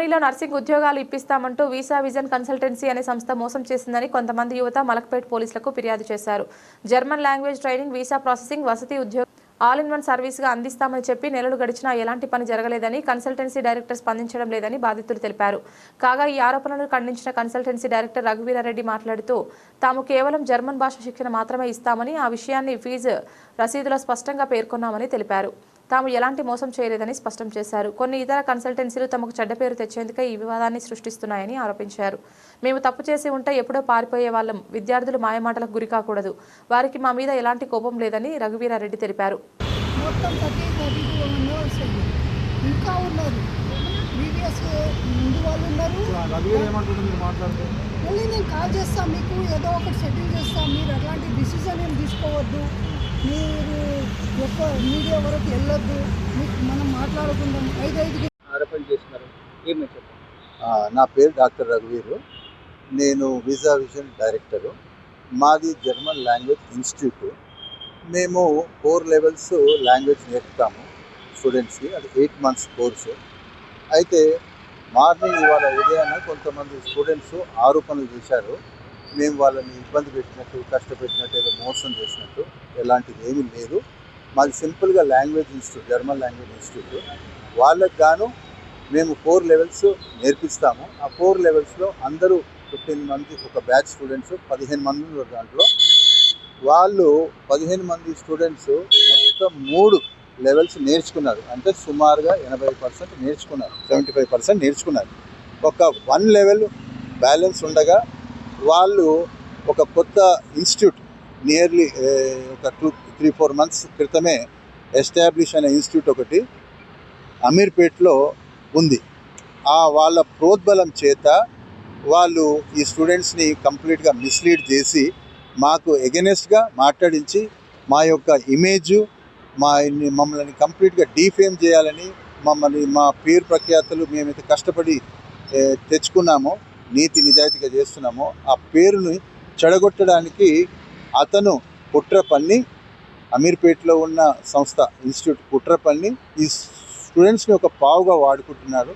జర్మనీలో నర్సింగ్ ఉద్యోగాలు ఇప్పిస్తామంటూ visa vision consultancy అనే సంస్థ మోసం చేసిందని కొంతమంది యువత మలక్పేట్ పోలీసులకు ఫిర్యాదు చేశారు. German language training, visa processing, వసతి, ఉద్యోగం ఆల్ ఇన్ వన్ సర్వీస్గా అందిస్తామని చెప్పి నెలలు గడిచినా ఎలాంటి పని జరగలేదని కన్సల్టెన్సీ డైరెక్టర్ స్పందించడం లేదని బాధితులు తెలిపారు. కాగా ఈ ఆరోపణలను ఖండించిన కన్సల్టెన్సీ డైరెక్టర్ రఘువీరారెడ్డి మాట్లాడుతూ తాము కేవలం జర్మన్ భాష శిక్షణ మాత్రమే ఇస్తామని, ఆ విషయాన్ని ఫీజు రసీదులో స్పష్టంగా పేర్కొన్నామని తెలిపారు. తాము ఎలాంటి మోసం చేయలేదని స్పష్టం చేశారు. కొన్ని ఇతర కన్సల్టెన్సీలు తమకు చెడ్డ పేరు తెచ్చేందుకే ఈ వివాదాన్ని సృష్టిస్తున్నాయని ఆరోపించారు. మేము తప్పు చేసి ఉంటే ఎప్పుడో పారిపోయే వాళ్ళం. విద్యార్థులు మాయమాటలకు గురి కాకూడదు. వారికి మా మీద ఎలాంటి కోపం లేదని రఘువీరారెడ్డి తెలిపారు. నేను కాల్ చేస్తాను, మీకు ఏదో ఒకటి సెటిల్ చేస్తాను. మీరు అట్లాంటి డిసిజన్ ఏం తీసుకోవద్దు, మీరు ఎక్కువ మీడియా వరకు వెళ్ళొద్దు, మీకు మనం మాట్లాడుకుందాం. 5 ఆరోపణ చేస్తున్నారు. ఏమని చెప్పండి. నా పేరు డాక్టర్ రఘువీరు. నేను వీసా విజన్ డైరెక్టరు. మాది జర్మన్ లాంగ్వేజ్ ఇన్స్టిట్యూట్. మేము 4 లెవెల్స్ లాంగ్వేజ్ నేర్పుతాము స్టూడెంట్స్కి. అది 8 months కోర్సు. అయితే మార్నింగ్ ఇవాళ ఉదయాన కొంతమంది స్టూడెంట్స్ ఆరోపణలు చేశారు. మేము వాళ్ళని ఇబ్బంది పెట్టినట్టు, కష్టపెట్టినట్టు, ఏదో మోసం చేసినట్టు. ఎలాంటిది ఏమీ లేదు. మాది సింపుల్గా language institute, German language institute. వాళ్ళకి గాను మేము 4 లెవెల్స్ నేర్పిస్తాము. ఆ 4 లెవెల్స్లో అందరూ 15 మంది, ఒక బ్యాచ్ స్టూడెంట్స్ 15 మంది ఉన్నారు. దాంట్లో వాళ్ళు 15 మంది స్టూడెంట్స్ మొత్తం 3 లెవెల్స్ నేర్చుకున్నారు. అంటే సుమారుగా 80% నేర్చుకున్నారు, 75% నేర్చుకున్నారు. ఒక 1 లెవెల్ బ్యాలెన్స్ ఉండగా వాళ్ళు ఒక కొత్త ఇన్స్టిట్యూట్ నియర్లీ ఒక 2-3-4 months క్రితమే ఎస్టాబ్లిష్ అయిన ఇన్స్టిట్యూట్ ఒకటి అమీర్పేట్లో ఉంది. వాళ్ళ ప్రోద్బలం చేత వాళ్ళు ఈ స్టూడెంట్స్ని కంప్లీట్గా మిస్లీడ్ చేసి మాకు ఎగెనెస్ట్గా మాట్లాడించి మా యొక్క ఇమేజు మమ్మల్ని కంప్లీట్గా డీఫేమ్ చేయాలని, మమ్మల్ని మా పేరు ప్రఖ్యాతలు మేమైతే కష్టపడి తెచ్చుకున్నామో, నీతి నిజాయితీగా చేస్తున్నామో, ఆ పేరుని చెడగొట్టడానికి అతను కుట్ర పన్ని, అమీర్పేట్లో ఉన్న సంస్థ ఇన్స్టిట్యూట్ కుట్ర పన్ని ఈ స్టూడెంట్స్ని ఒక పావుగా వాడుకుంటున్నారు.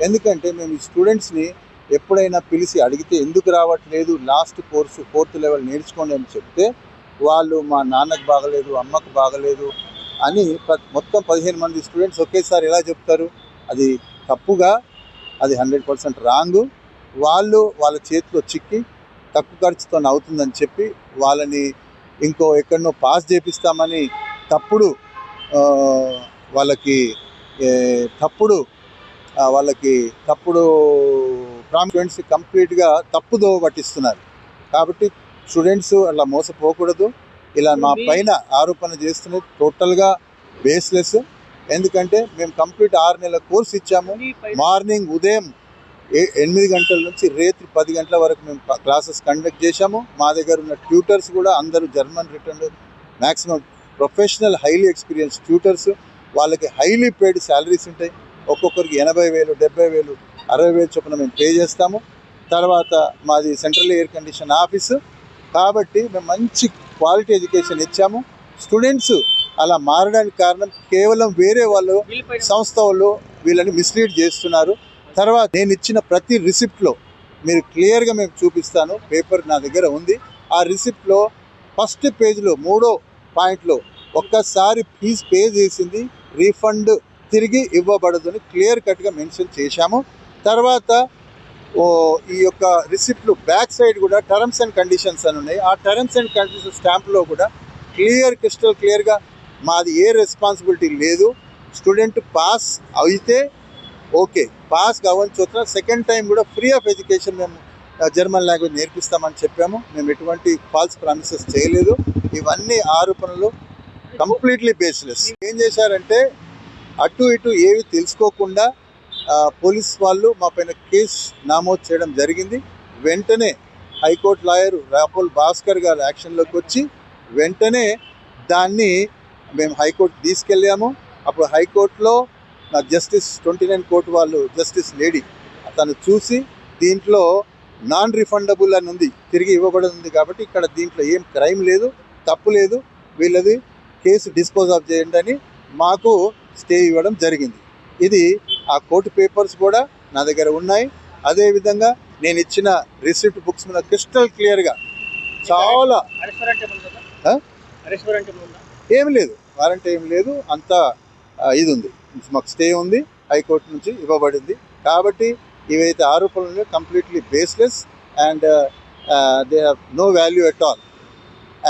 ఎందుకంటే మేము ఈ స్టూడెంట్స్ని ఎప్పుడైనా పిలిచి అడిగితే ఎందుకు రావట్లేదు, లాస్ట్ కోర్సు 4th లెవెల్ నేర్చుకోండి అని చెప్తే వాళ్ళు మా నాన్నకు బాగలేదు, అమ్మకు బాగలేదు అని మొత్తం 15 మంది స్టూడెంట్స్ ఒకేసారి ఎలా చెప్తారు? అది తప్పుగా, అది 100% రాంగు. వాళ్ళు వాళ్ళ చేతిలో చిక్కి తక్కువ ఖర్చుతో అవుతుందని చెప్పి వాళ్ళని ఎక్కడనో పాస్ చేపిస్తామని తప్పుడు వాళ్ళకి స్టూడెంట్స్ కంప్లీట్గా తప్పుదోవ పట్టిస్తున్నారు. కాబట్టి స్టూడెంట్స్ అలా మోసపోకూడదు. ఇలా మా పైన ఆరోపణ చేస్తున్నది టోటల్గా బేస్లెస్. ఎందుకంటే మేము కంప్లీట్ 6 నెలల కోర్సు ఇచ్చాము. మార్నింగ్ ఉదయం 8 గంటల నుంచి రాత్రి 10 గంటల వరకు మేము క్లాసెస్ కండక్ట్ చేశాము. మా దగ్గర ఉన్న ట్యూటర్స్ కూడా అందరూ German return, maximum professional highly experience tutors. వాళ్ళకి హైలీ పెయిడ్ శాలరీస్ ఉంటాయి. ఒక్కొక్కరికి 80,000, 70,000, 60,000 చొప్పున మేము పే చేస్తాము. తర్వాత మాది సెంట్రల్ ఎయిర్ కండిషన్ ఆఫీసు. కాబట్టి మేము మంచి క్వాలిటీ ఎడ్యుకేషన్ ఇచ్చాము. స్టూడెంట్స్ అలా మారడానికి కారణం కేవలం వేరే వాళ్ళు, సంస్థ వాళ్ళు వీళ్ళని మిస్లీడ్ చేస్తున్నారు. తర్వాత నేను ఇచ్చిన ప్రతి రిసిప్ట్లో మీరు క్లియర్గా మేము చూపిస్తాను. పేపర్ నా దగ్గర ఉంది. ఆ రిసిప్ట్లో ఫస్ట్ పేజ్లో 3వ పాయింట్లో ఒక్కసారి ఫీజు పే చేసింది రీఫండ్ తిరిగి ఇవ్వబడదని క్లియర్ కట్గా మెన్షన్ చేశాము. తర్వాత ఈ యొక్క రిసిప్ట్లు బ్యాక్ సైడ్ కూడా టర్మ్స్ అండ్ కండిషన్స్ అని ఉన్నాయి. ఆ టర్మ్స్ అండ్ కండిషన్స్ స్టాంప్లో కూడా క్రిస్టల్ క్లియర్గా మాది ఏ రెస్పాన్సిబిలిటీ లేదు. స్టూడెంట్ పాస్ అయితే ఓకే, పాస్ కావని చోట్ల సెకండ్ టైం కూడా ఫ్రీ ఆఫ్ ఎడ్యుకేషన్ మేము జర్మన్ లాంగ్వేజ్ నేర్పిస్తామని చెప్పాము. మేము ఎటువంటి ఫాల్స్ ప్రామిసెస్ చేయలేదు. ఇవన్నీ ఆరోపణలు కంప్లీట్లీ బేస్లెస్. ఏం చేశారంటే అటు ఇటు ఏవి తెలుసుకోకుండా పోలీస్ వాళ్ళు మా పైన కేసు నమోదు చేయడం జరిగింది. వెంటనే హైకోర్టు లాయర్ రాపోల్ భాస్కర్ గారు యాక్షన్లోకి వచ్చి వెంటనే దాన్ని మేము హైకోర్టు తీసుకెళ్ళాము. అప్పుడు హైకోర్టులో జస్టిస్ 29 కోర్టు వాళ్ళు, జస్టిస్ లేడీ తను చూసి దీంట్లో నాన్ రిఫండబుల్ అని ఉంది, తిరిగి ఇవ్వబడి ఉంది. కాబట్టి ఇక్కడ దీంట్లో ఏం క్రైమ్ లేదు, తప్పు లేదు, వీళ్ళది కేసు డిస్పోజ్ చేయండి అని మాకు స్టే ఇవ్వడం జరిగింది. ఇది ఆ కోర్టు పేపర్స్ కూడా నా దగ్గర ఉన్నాయి. అదేవిధంగా నేను ఇచ్చిన రిసిప్ట్ బుక్స్ మీద క్రిస్టల్ క్లియర్గా చాలా అరెస్ట్ వారెంట్ ఏమైనా ఉందా? అరెస్ట్ వారెంట్ ఏమైనా ఉందా? ఏమి లేదు, వారంటీ ఏమి లేదు, అంతా ఇది ఉంది, మాకు స్టే ఉంది, హైకోర్టు నుంచి ఇవ్వబడింది. కాబట్టి ఇవైతే ఆరోపణలు completely baseless and they have no value at all.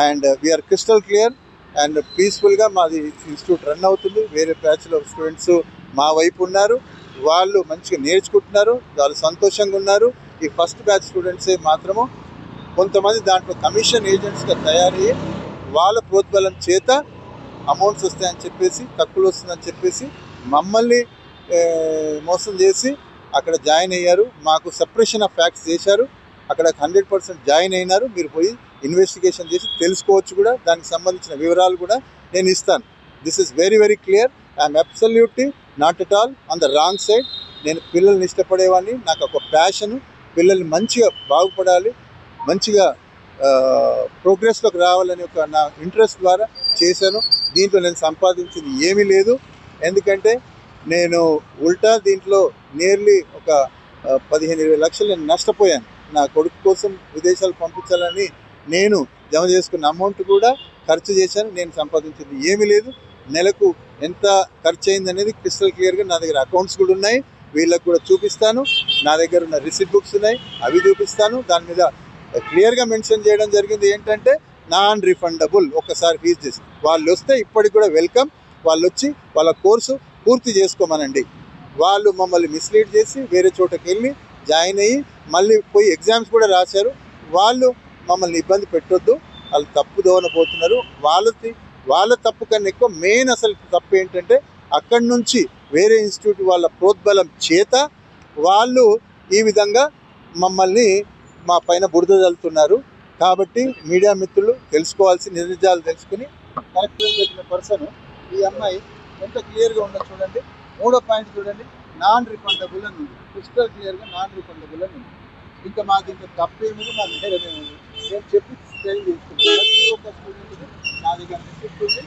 And we are crystal clear and పీస్ఫుల్గా మాది ఇన్స్టిట్యూట్ రన్ అవుతుంది. వేరే బ్యాచ్లో స్టూడెంట్స్ మా వైపు ఉన్నారు, వాళ్ళు మంచిగా నేర్చుకుంటున్నారు, వాళ్ళు సంతోషంగా ఉన్నారు. ఈ ఫస్ట్ బ్యాచ్ స్టూడెంట్సే మాత్రము కొంతమంది దాంట్లో కమిషన్ ఏజెంట్స్గా తయారయ్యి వాళ్ళ ప్రోద్బలం చేత అమౌంట్స్ వస్తాయని చెప్పేసి, తక్కువలు వస్తుందని చెప్పేసి మమ్మల్ని మోసం చేసి అక్కడ జాయిన్ అయ్యారు. మాకు సప్రెషన్ ఆఫ్ ఫ్యాక్ట్స్ చేశారు. అక్కడ 100% జాయిన్ అయినారు. మీరు పోయి ఇన్వెస్టిగేషన్ చేసి తెలుసుకోవచ్చు కూడా, దానికి సంబంధించిన వివరాలు కూడా నేను ఇస్తాను. This is very very clear. I'm absolutely not at all on the wrong side. నేను పిల్లల్ని ఇష్టపడేవాడిని, నాకు ఒక ప్యాషను, పిల్లల్ని మంచిగా బాగుపడాలి, మంచిగా ప్రోగ్రెస్లోకి రావాలని ఒక నా ఇంట్రెస్ట్ ద్వారా చేశాను. దీంట్లో నేను సంపాదించింది ఏమీ లేదు. ఎందుకంటే నేను ఉల్టా దీంట్లో నియర్లీ ఒక 15-20 లక్షలు నేను నష్టపోయాను. నా కొడుకు కోసం విదేశాలు పంపించాలని నేను జమ చేసుకున్న అమౌంట్ కూడా ఖర్చు చేశాను. నేను సంపాదించింది ఏమీ లేదు. నెలకు ఎంత ఖర్చు అయింది అనేది క్రిస్టల్ క్లియర్గా నా దగ్గర అకౌంట్స్ కూడా ఉన్నాయి, వీళ్ళకి కూడా చూపిస్తాను. నా దగ్గర ఉన్న రిసిప్ట్ బుక్స్ ఉన్నాయి, అవి చూపిస్తాను. దాని మీద క్లియర్గా మెన్షన్ చేయడం జరిగింది ఏంటంటే నాన్ రిఫండబుల్. ఒక్కసారి ఫీజు చేసి వాళ్ళు వస్తే ఇప్పటికి కూడా వెల్కమ్. వాళ్ళు వచ్చి వాళ్ళ కోర్సు పూర్తి చేసుకోమనండి. వాళ్ళు మమ్మల్ని మిస్లీడ్ చేసి వేరే చోటకి వెళ్ళి జాయిన్ అయ్యి మళ్ళీ పోయి ఎగ్జామ్స్ కూడా రాశారు. వాళ్ళు మమ్మల్ని ఇబ్బంది పెట్టొద్దు, వాళ్ళు తప్పు దోవన పోతున్నారు. వాళ్ళ తప్పు కన్నా ఎక్కువ మెయిన్ అసలు తప్పు ఏంటంటే అక్కడి నుంచి వేరే ఇన్స్టిట్యూట్ వాళ్ళ ప్రోద్బలం చేత వాళ్ళు ఈ విధంగా మమ్మల్ని మా పైన బురద చల్లుతున్నారు. కాబట్టి మీడియా మిత్రులు తెలుసుకోవాల్సిన నిజాలు తెలుసుకుని కరెక్ట్గా చెప్పిన పర్సన్ ఈ అమ్మాయి ఎంత క్లియర్గా ఉందో చూడండి. 3వ పాయింట్ చూడండి, నాన్ రిఫండబుల్ అని ఉంది, క్రిస్టల్ క్లియర్గా నాన్ రిఫండబుల్ అని ఉంది. ఇంకా మా దీంట్లో తప్పేముంది, మా నేరమేముంది నేను చెప్పి ట్రైన్ చేసుకుంటాను. ప్రతి ఒక్క స్టూడెంట్కి నా దగ్గర రిసిప్ట్ ఉంది,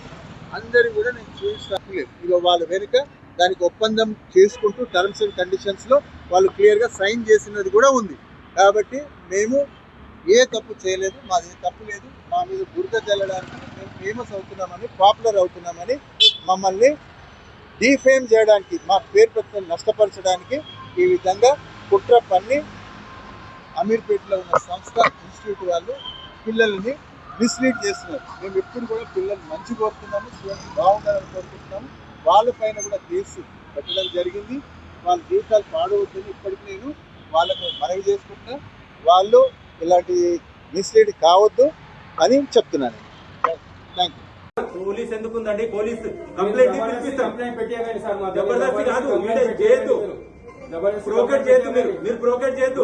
అందరి కూడా నేను చూపించలేదు. ఇక వాళ్ళు వెనుక దానికి ఒప్పందం చేసుకుంటూ టర్మ్స్ అండ్ కండిషన్స్లో వాళ్ళు క్లియర్గా సైన్ చేసినది కూడా ఉంది. కాబట్టి మేము ఏ తప్పు చేయలేదు, మాది ఏ తప్పు లేదు. మా మీద బురద చల్లడానికి మేము ఫేమస్ అవుతున్నామని, పాపులర్ అవుతున్నామని, మమ్మల్ని డీఫేమ్ చేయడానికి, మా పేరు ప్రతిష్టలు నష్టపరచడానికి ఈ విధంగా కుట్ర పన్ని అమీర్పేటలో ఉన్న సంస్థ ఇన్స్టిట్యూట్ వాళ్ళు పిల్లల్ని మిస్లీడ్ చేస్తున్నారు. మేము ఎప్పుడు కూడా పిల్లల్ని మంచి కోరుతున్నాము, స్టూడెంట్స్ బాగుండాలని కోరుకుంటున్నాము. వాళ్ళపైన కూడా కేసు పెట్టడం జరిగింది. వాళ్ళ జీవితాలు పాడవుతుంది. ఇప్పటికి నేను వాళ్ళకు మనవి చేసుకుంటున్నా, వాళ్ళు ఇలాంటి మిస్లీడ్ కావద్దు అని చెప్తున్నాను. Thank you. పోలీస్ ఎందుకు ఉందండి? పోలీస్ కంప్లైంట్ పెట్టేయండి సార్. జబర్దస్తి కాదు, చేయొద్దు, ప్రోకేట్ చేయొద్దు. మీరు ప్రోకేట్ చేయొద్దు.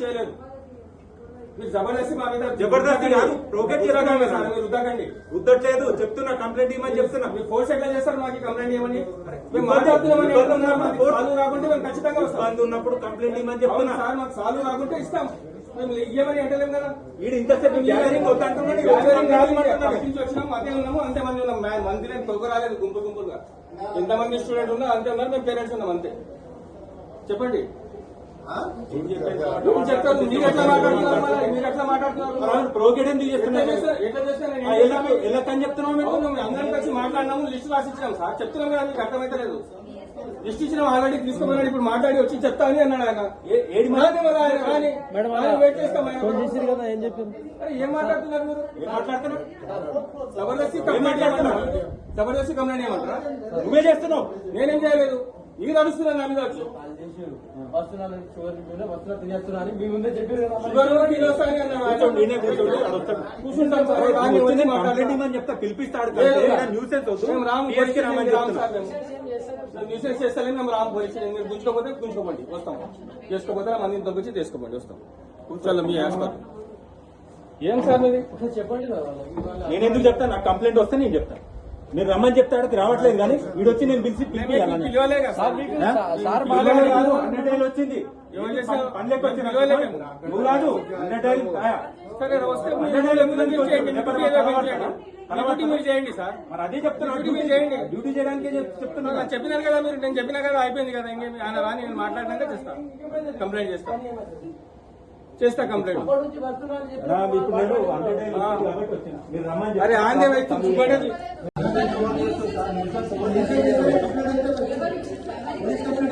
చేయలేదు. జబర్దస్తి కాదు, ప్రోకేట్ చేయకండి. ఉద్దట్లేదు, చెప్తున్నా, కంప్లైంట్ ఇవ్వమని చెప్తున్నా. ఫోర్స్ ఎట్లా చేస్తారు? మాకు కంప్లైంట్ ఇవ్వమని ఖచ్చితంగా సాల్వ్ ఉన్నప్పుడు కంప్లైంట్ ఇవ్వమని చెప్తున్నా. సార్ మాకు సాల్వ్ కాకుంటే ఇస్తాం, మేము ఇవ్వమని అంటలేము కదా. వీడు ఇంతసేపు గ్యాదరింగ్ వచ్చినాము, అదే ఉన్నాము, అంతమంది ఉన్నాం. మంది తొక్క రాలేదు, గుంపులుగా ఎంతమంది స్టూడెంట్ ఉన్నా అంతే ఉన్నారు, మేము పేరెంట్స్ ఉన్నాం అంతే. చెప్పండి, చెప్తారు. మీరు ఎట్లా మాట్లాడుతున్నారు? ప్రోకేట్ ఎందుకు చేస్తున్నారు? ఎట్లా చేస్తాను చెప్తున్నాం. మేము అందరం కలిసి మాట్లాడినాము, లిస్ట్ రాసిచ్చినాం సార్. చెప్తున్నాం కదా, మీకు అర్థమైతే లేదు. లిస్ట్ ఇచ్చినాం ఆల్రెడీ, తీసుకోమన్నాడు. ఇప్పుడు మాట్లాడి వచ్చి చెప్తా అని అన్నాడు ఆయన. వెయిట్ చేస్తాం. ఏం మాట్లాడుతున్నారు మీరు? జబర్దస్తి కంప్లైంట్ ఏమంటారా? నువ్వే చేస్తున్నావు, నేనేం చేయలేదు. మీరు అడుస్తున్నారు నా మీద వచ్చి. చెప్తా, పిలిపిస్తాడు. న్యూసెన్స్ చేస్తలే మేము రాము పోలీస్ స్టేషన్. మీరు గుంజుకోపోతే గుంజుకోమండి, వస్తాం. చేసుకోపోతే మందిని తగ్గించి తీసుకోమండి, వస్తాం. కూర్చోాలి మీ హాస్పిటల్. ఏం సార్ మీది చెప్పండి. నేను ఎందుకు చెప్తాను? నాకు కంప్లైంట్ వస్తే నేను చెప్తాను. మీరు రమ్మని చెప్తాడు, రావట్లేదు. కానీ వీడు వచ్చి నేను పిలిచి వచ్చింది పనిలోకి వచ్చింది. నువ్వు రాదు. సరే వస్తే మీరు చేయండి, మీ డ్యూటీ ఏదో మీరు చేయండి. మీ డ్యూటీ మీరు చేయండి సార్. మరి అదే చెప్తున్నా, డ్యూటీ మీరు చేయండి. డ్యూటీ చేయడానికే చెప్తున్నా. నాకు చెప్పినారు కదా మీరు, నేను చెప్పినా కదా అయిపోయింది కదా. ఇంకేమి ఆయన రాని నేను మాట్లాడినాక చేస్తాను, కంప్లైంట్ చేస్తా కంప్లైంట్. ఇప్పుడు నేను అంటే కాబట్టి వచ్చిన మీరు రమ్మని అరే ఆందే వైపు చూపడేది చెప్పి